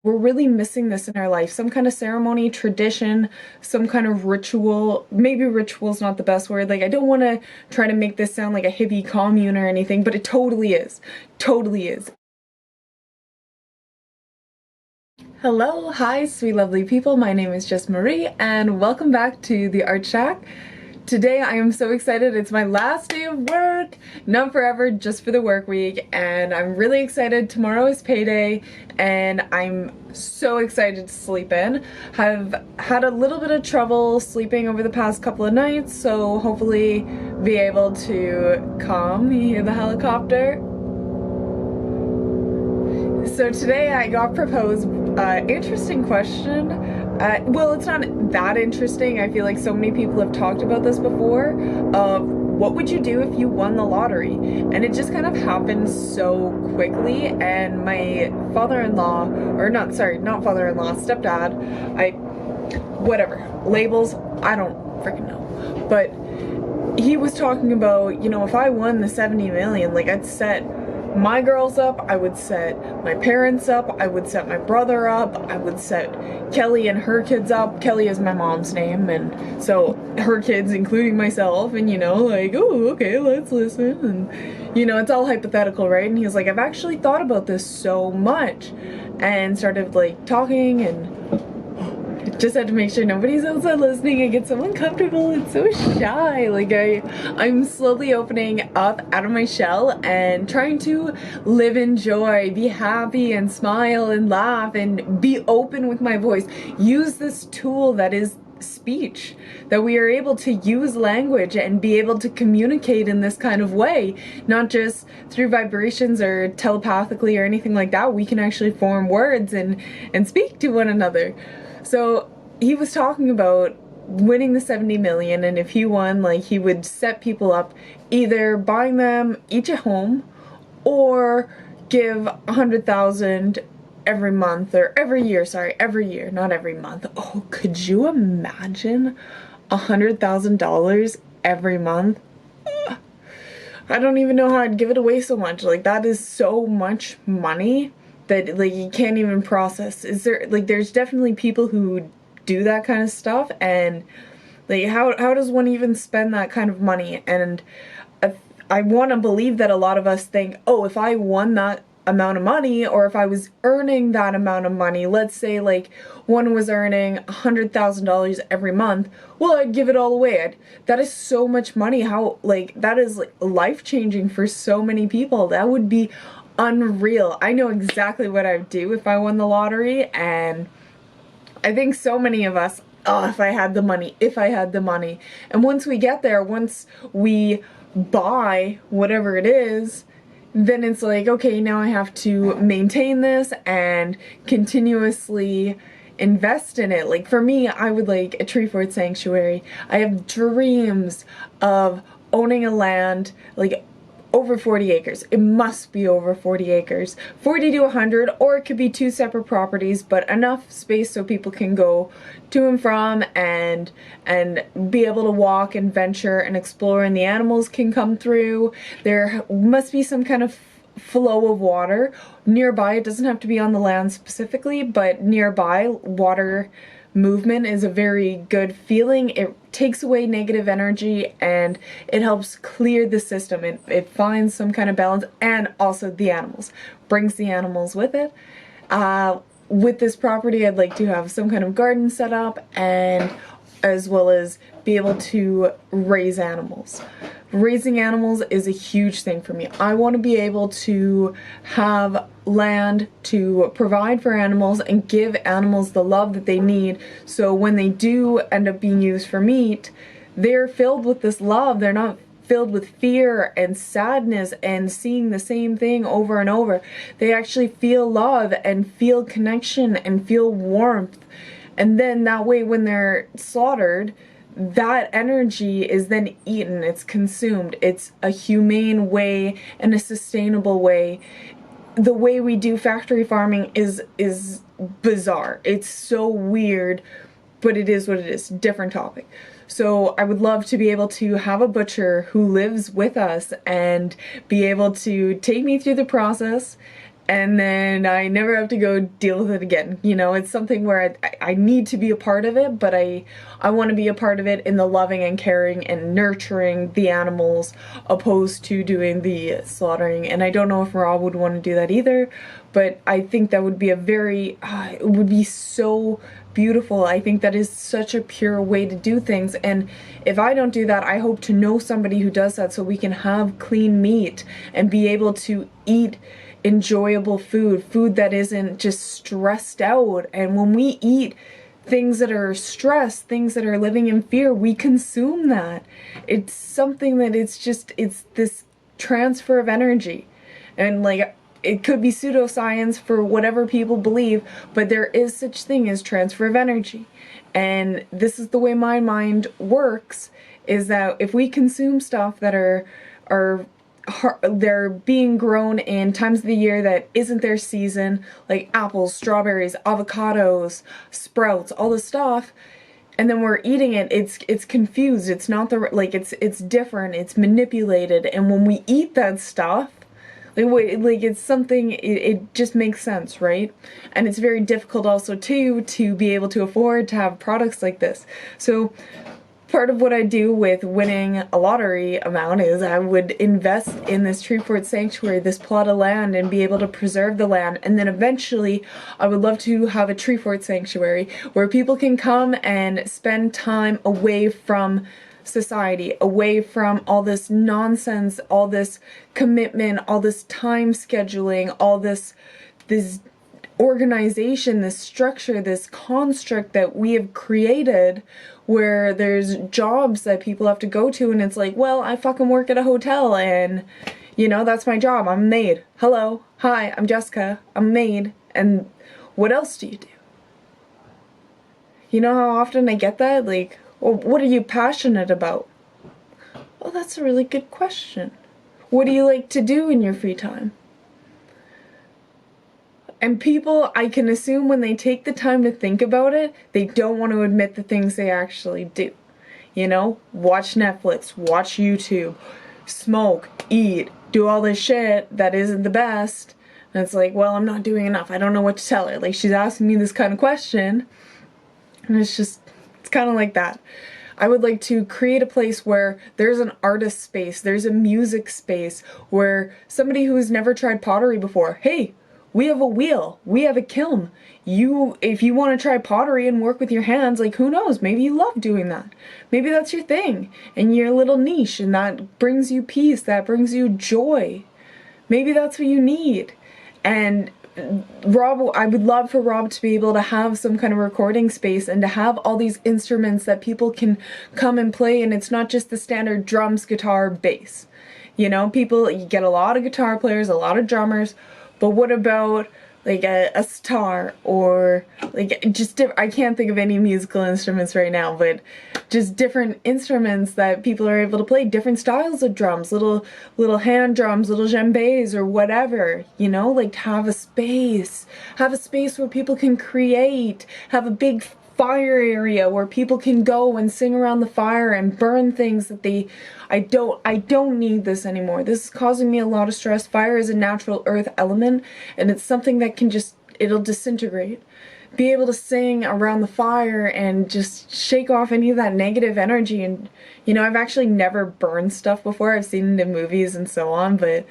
we're really missing this in our life. Some kind of ceremony, tradition, some kind of ritual. Maybe ritual's not the best word. Like, I don't want to try to make this sound like a hippie commune or anything, but it totally is. Totally is. Hello, hi, sweet lovely people. My name is Just Marie, and welcome back to the Art Shack. Today I am so excited. It's my last day of work. Not forever, just for the work week, and I'm really excited. Tomorrow is payday, and I'm so excited to sleep in. I've had a little bit of trouble sleeping over the past couple of nights, so hopefully be able to calm. You hear the helicopter? So today I got proposed interesting question. Well, it's not that interesting. I feel like so many people have talked about this before. What would you do if you won the lottery? And it just kind of happened so quickly, and my father-in-law, or not, sorry, not father-in-law, stepdad, whatever, labels, I don't freaking know. But he was talking about, you know, if I won the 70 million, like, I'd set my girls up, I would set my parents up, I would set my brother up, I would set Kelly and her kids up. Kelly is my mom's name, and so her kids, including myself, and you know, like, oh, okay, let's listen, and you know, it's all hypothetical, right? And he was like, I've actually thought about this so much, and started like talking, and just had to make sure nobody's outside listening. I get so uncomfortable and so shy. Like I'm slowly opening up out of my shell and trying to live in joy, be happy and smile and laugh and be open with my voice. Use this tool that is speech, that we are able to use language and be able to communicate in this kind of way, not just through vibrations or telepathically or anything like that. We can actually form words and speak to one another. So he was talking about winning the 70 million, and if he won, like, he would set people up, either buying them each a home or give 100,000 every month, or every year, sorry, every year, not every month. Oh, could you imagine $100,000 every month? I don't even know how I'd give it away so much. Like, that is so much money that, like, you can't even process. Is there, like, there's definitely people who do that kind of stuff, and like, how does one even spend that kind of money? And I want to believe that a lot of us think, oh, if I won that amount of money, or if I was earning that amount of money, let's say like one was earning $100,000 every month, well, I'd give it all away. That is so much money. How, like, that is like life-changing for so many people. That would be unreal. I know exactly what I'd do if I won the lottery, and I think so many of us, oh, if I had the money, if I had the money. And once we get there, once we buy whatever it is, then it's like, okay, now I have to maintain this and continuously invest in it. Like, for me, I would like a tree fort sanctuary. I have dreams of owning a land, like, over 40 acres. It must be over 40 acres. 40 to 100, or it could be two separate properties, but enough space so people can go to and from and be able to walk and venture and explore, and the animals can come through. There must be some kind of flow of water nearby. It doesn't have to be on the land specifically, but nearby, water movement is a very good feeling. It takes away negative energy and it helps clear the system. It finds some kind of balance, and also the animals, brings the animals with it. With this property, I'd like to have some kind of garden set up, and as well as be able to raise animals. Raising animals is a huge thing for me. I want to be able to have land to provide for animals and give animals the love that they need, so when they do end up being used for meat, they're filled with this love. They're not filled with fear and sadness and seeing the same thing over and over. They actually feel love and feel connection and feel warmth. And then that way, when they're slaughtered, that energy is then eaten, it's consumed. It's a humane way and a sustainable way. The way we do factory farming is bizarre. It's so weird, but it is what it is. Different topic. So I would love to be able to have a butcher who lives with us and be able to take me through the process and then I never have to go deal with it again. You know, it's something where I need to be a part of it, but I want to be a part of it in the loving and caring and nurturing the animals, opposed to doing the slaughtering. And I don't know if Rob would want to do that either, but I think that would be a very, it would be so beautiful. I think that is such a pure way to do things, and if I don't do that, I hope to know somebody who does that, so we can have clean meat and be able to eat enjoyable food that isn't just stressed out. And when we eat things that are stressed, things that are living in fear, we consume that. It's something that it's this transfer of energy. And like, it could be pseudoscience for whatever people believe, but there is such thing as transfer of energy. And this is the way my mind works, is that if we consume stuff that they're being grown in times of the year that isn't their season, like apples, strawberries, avocados, sprouts, all this stuff, and then we're eating it, it's confused, it's not the, like, it's different, it's manipulated, and when we eat that stuff, like it's something, it just makes sense, right? And it's very difficult also too to be able to afford to have products like this. So part of what I do with winning a lottery amount is I would invest in this tree fort sanctuary, this plot of land, and be able to preserve the land. And then eventually I would love to have a tree fort sanctuary where people can come and spend time away from society, away from all this nonsense, all this commitment, all this time scheduling, all this organization, this structure, this construct that we have created, where there's jobs that people have to go to, and it's like, well, I fucking work at a hotel, and you know, that's my job. I'm a maid. Hello, hi, I'm Jessica. I'm a maid. And what else do you do? You know how often I get that? Like, well, what are you passionate about? Well, that's a really good question. What do you like to do in your free time? And people, I can assume when they take the time to think about it, they don't want to admit the things they actually do. You know, watch Netflix, watch YouTube, smoke, eat, do all this shit that isn't the best. And it's like, well, I'm not doing enough. I don't know what to tell her. Like, she's asking me this kind of question. And it's just, it's kind of like that. I would like to create a place where there's an artist space, there's a music space, where somebody who has never tried pottery before, hey, we have a wheel, we have a kiln. If you want to try pottery and work with your hands, like, who knows, maybe you love doing that. Maybe that's your thing, and your little niche, and that brings you peace, that brings you joy. Maybe that's what you need. And Rob, I would love for Rob to be able to have some kind of recording space and to have all these instruments that people can come and play, and it's not just the standard drums, guitar, bass. You know, you get a lot of guitar players, a lot of drummers, but what about like a sitar, or like just I can't think of any musical instruments right now, but just different instruments that people are able to play, different styles of drums, little hand drums, little djembes, or whatever, you know, like to have a space where people can create, have a big fire area where people can go and sing around the fire and burn things that I don't need this anymore. This is causing me a lot of stress. Fire is a natural earth element, and it's something that can just, it'll disintegrate. Be able to sing around the fire and just shake off any of that negative energy. And you know, I've actually never burned stuff before. I've seen it in movies and so on, but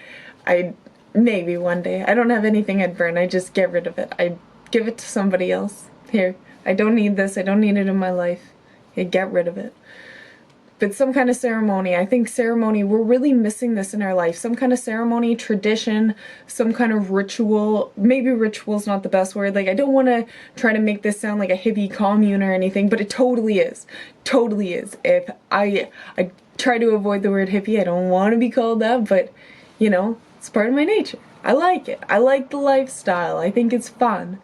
maybe one day. I don't have anything I'd burn. I just get rid of it. I'd give it to somebody else. Here, I don't need this, I don't need it in my life. Yeah, get rid of it. But some kind of ceremony, I think ceremony, we're really missing this in our life. Some kind of ceremony, tradition, some kind of ritual. Maybe ritual's not the best word. Like, I don't want to try to make this sound like a hippie commune or anything, but it totally is. Totally is. If I try to avoid the word hippie, I don't want to be called that, but you know, it's part of my nature. I like it. I like the lifestyle. I think it's fun.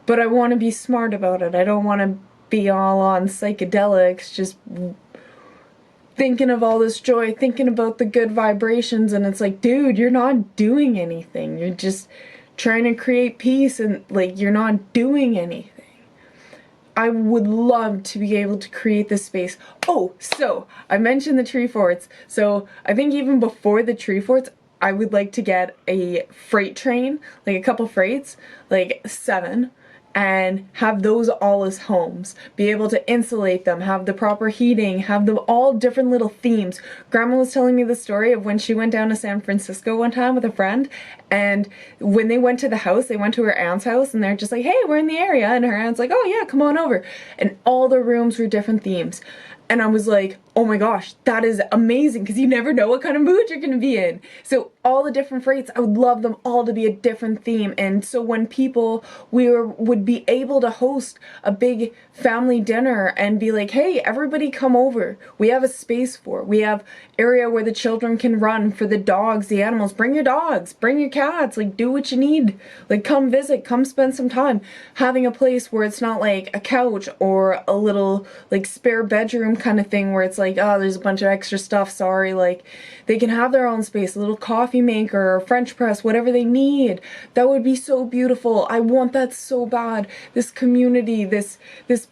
But I want to be smart about it. I don't want to be all on psychedelics, just thinking of all this joy, thinking about the good vibrations, and it's like, dude, you're not doing anything. You're just trying to create peace, and like, you're not doing anything. I would love to be able to create this space. Oh, so I mentioned the tree forts. So I think even before the tree forts, I would like to get a freight train, like a couple freights, like 7, and have those all as homes. Be able to insulate them, have the proper heating, have them all different little themes. Grandma was telling me the story of when she went down to San Francisco one time with a friend, and when they went to the house, they went to her aunt's house, and they're just like, hey, we're in the area, and her aunt's like, oh yeah, come on over. And all the rooms were different themes. And I was like, oh my gosh, that is amazing, because you never know what kind of mood you're going to be in. So all the different freights, I would love them all to be a different theme. And so when people, would be able to host a big family dinner and be like, hey, everybody come over. We have a space for it. We have area where the children can run, for the dogs, the animals. Bring your dogs, bring your cats, like do what you need. Like come visit, come spend some time. Having a place where it's not like a couch or a little like spare bedroom kind of thing where it's like, oh, there's a bunch of extra stuff, sorry. Like they can have their own space, a little coffee maker or French press, whatever they need. That would be so beautiful. I want that so bad. This community, this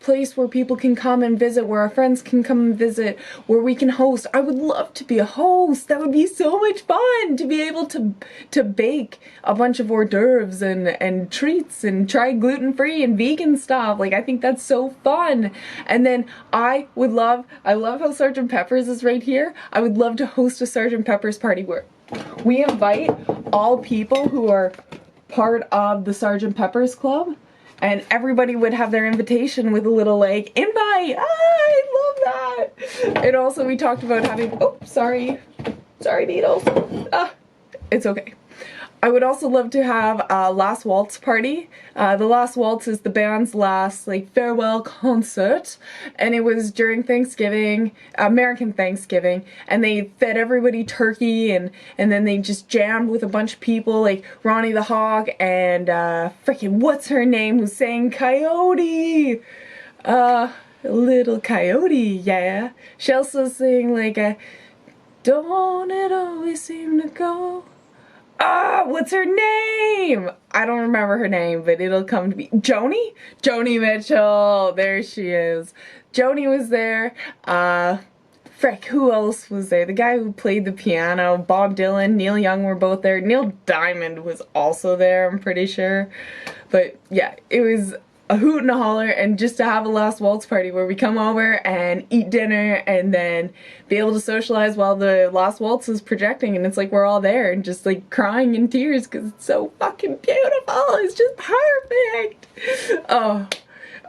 place where people can come and visit, where our friends can come and visit, where we can host. I would love to be a host. That would be so much fun, to be able to bake a bunch of hors d'oeuvres and treats and try gluten-free and vegan stuff. Like I think that's so fun. And then I love how Sgt. Pepper's is right here. I would love to host a Sgt. Pepper's party where we invite all people who are part of the Sgt. Pepper's Club, and everybody would have their invitation with a little like invite. I love that. And also we talked about having, oh, sorry Beatles. It's okay. I would also love to have a Last Waltz party. The Last Waltz is the band's last like farewell concert, and it was during Thanksgiving, American Thanksgiving, and they fed everybody turkey, and then they just jammed with a bunch of people like Ronnie the Hawk and freaking what's her name who sang Coyote? Little Coyote, yeah. She also sang like a don't it always seem to go. What's her name? I don't remember her name, but it'll come to me. Joni? Joni Mitchell. There she is. Joni was there. Frick, who else was there? The guy who played the piano, Bob Dylan, Neil Young were both there. Neil Diamond was also there, I'm pretty sure. But yeah, it was a hoot and a holler, and just to have a Last Waltz party where we come over and eat dinner and then be able to socialize while the Last Waltz is projecting, and it's like we're all there and just like crying in tears because it's so fucking beautiful. It's just perfect. Oh,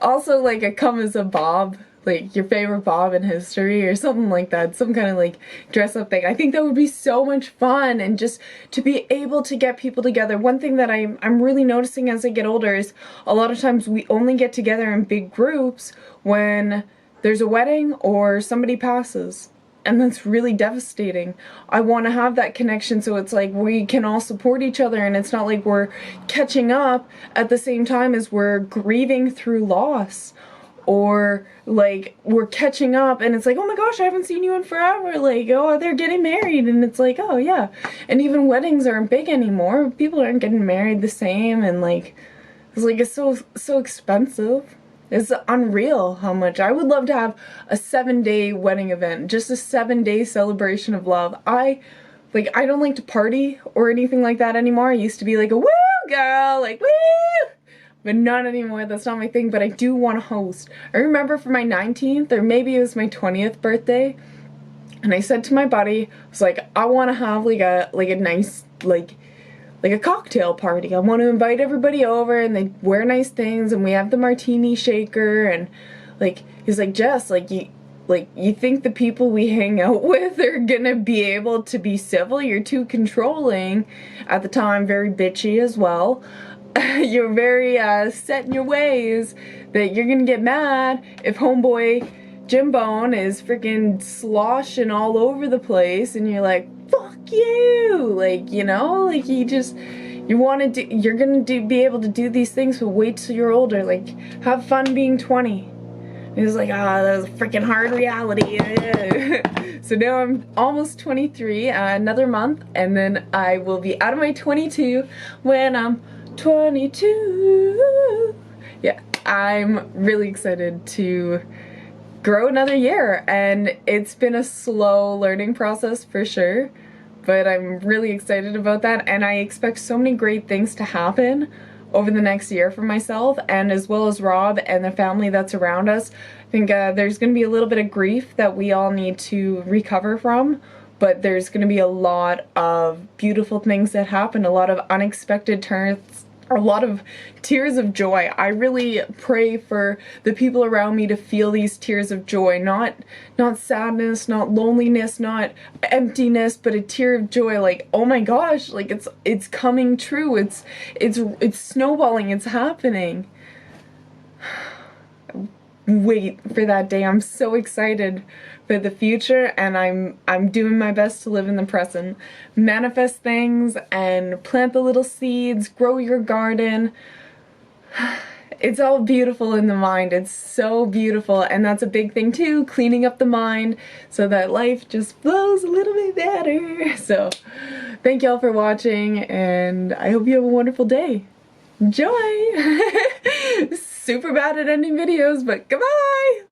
also like a come as a Bob, like your favorite Bob in history or something like that, some kind of like dress up thing. I think that would be so much fun, and just to be able to get people together. One thing that I'm really noticing as I get older is a lot of times we only get together in big groups when there's a wedding or somebody passes. And that's really devastating. I want to have that connection so it's like we can all support each other, and it's not like we're catching up at the same time as we're grieving through loss. Or like we're catching up and it's like, oh my gosh, I haven't seen you in forever. Like, oh, they're getting married, and it's like, oh yeah. And even weddings aren't big anymore. People aren't getting married the same, and like it's so expensive. It's unreal how much. I would love to have a 7-day wedding event, just a 7-day celebration of love. I don't like to party or anything like that anymore. I used to be like a woo girl, like woo. But not anymore, that's not my thing, but I do want to host. I remember for my 19th, or maybe it was my 20th birthday, and I said to my buddy, I was like, I want to have like a nice, like a cocktail party. I want to invite everybody over, and they wear nice things, and we have the martini shaker, and like, he's like, Jess, you think the people we hang out with are gonna be able to be civil? You're too controlling. At the time, very bitchy as well. You're very set in your ways that you're gonna get mad if homeboy Jim Bone is freaking sloshing all over the place, and you're like, fuck you, like, you know, like you're gonna be able to do these things, but wait till you're older. Like, have fun being 20. And he's like, that was a freaking hard reality. So now I'm almost 23, another month, and then I will be out of my 22 when I'm 22. Yeah, I'm really excited to grow another year, and it's been a slow learning process for sure, but I'm really excited about that, and I expect so many great things to happen over the next year for myself, and as well as Rob and the family that's around us. I think there's going to be a little bit of grief that we all need to recover from, but there's going to be a lot of beautiful things that happen, a lot of unexpected turns, a lot of tears of joy. I really pray for the people around me to feel these tears of joy, not sadness, not loneliness, not emptiness, but a tear of joy, like, oh my gosh, like it's coming true, it's snowballing, it's happening. Wait for that day. I'm so excited for the future, and I'm doing my best to live in the present. Manifest things and plant the little seeds, grow your garden. It's all beautiful in the mind. It's so beautiful, and that's a big thing too, cleaning up the mind so that life just flows a little bit better. So thank y'all for watching, and I hope you have a wonderful day. Joy! Super bad at ending videos, but goodbye!